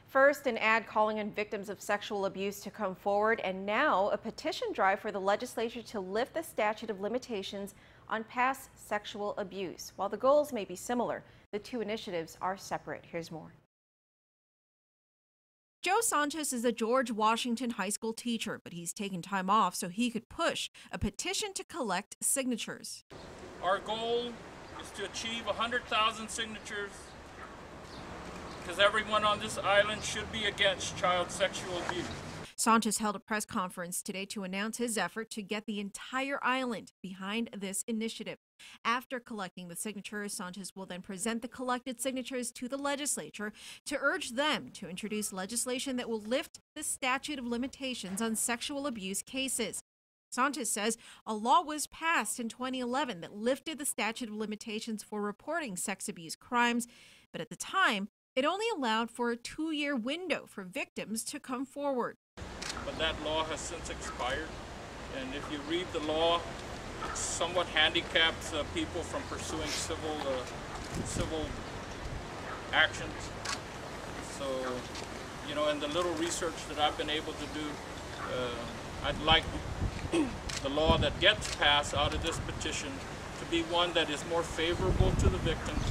First, an ad calling on victims of sexual abuse to come forward, and now a petition drive for the legislature to lift the statute of limitations on past sexual abuse. While the goals may be similar, the two initiatives are separate. Here's more. Joe Sanchez is a George Washington High School teacher, but he's taken time off so he could push a petition to collect signatures. Our goal is to achieve 100,000 signatures because everyone on this island should be against child sexual abuse. Sanchez held a press conference today to announce his effort to get the entire island behind this initiative. After collecting the signatures, Sanchez will then present the collected signatures to the legislature to urge them to introduce legislation that will lift the statute of limitations on sexual abuse cases. Sanchez says a law was passed in 2011 that lifted the statute of limitations for reporting sex abuse crimes, but at the time, it only allowed for a 2-year window for victims to come forward. But that law has since expired, and if you read the law, it somewhat handicaps people from pursuing civil actions. So, you know, in the little research that I've been able to do, I'd like the law that gets passed out of this petition to be one that is more favorable to the victims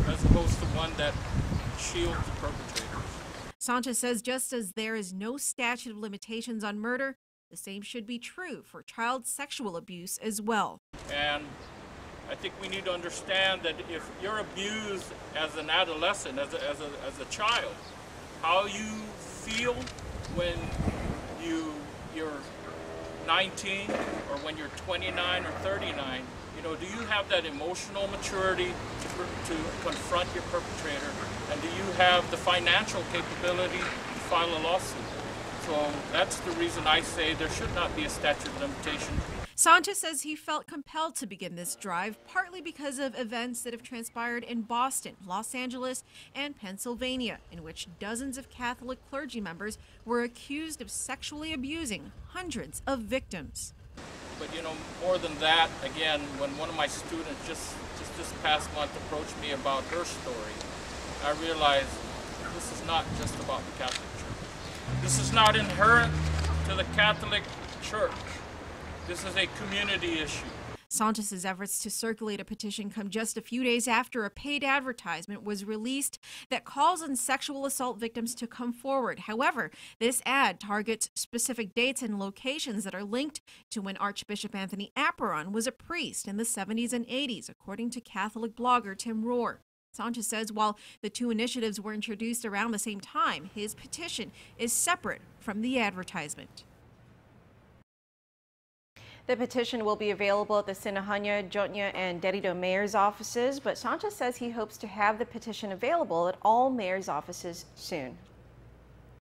as opposed to one that shields the perpetrators. Sanchez says just as there is no statute of limitations on murder, the same should be true for child sexual abuse as well. And I think we need to understand that if you're abused as an adolescent, as a child, how you feel when you're 19 or when you're 29 or 39, you know, do you have that emotional maturity to confront your perpetrator? And do you have the financial capability to file a lawsuit? So that's the reason I say there should not be a statute of limitation. Sanchez says he felt compelled to begin this drive, partly because of events that have transpired in Boston, Los Angeles, and Pennsylvania, in which dozens of Catholic clergy members were accused of sexually abusing hundreds of victims. But you know, more than that, again, when one of my students just this past month approached me about her story, I realized this is not just about the Catholic Church. This is not inherent to the Catholic Church. This is a community issue. Sanchez's efforts to circulate a petition come just a few days after a paid advertisement was released that calls on sexual assault victims to come forward. However, this ad targets specific dates and locations that are linked to when Archbishop Anthony Apparon was a priest in the 70s and 80s, according to Catholic blogger Tim Rohr. Sanchez says while the two initiatives were introduced around the same time, his petition is separate from the advertisement. The petition will be available at the Sinajana, Jotnya, and Derrida mayor's offices, but Sanchez says he hopes to have the petition available at all mayor's offices soon.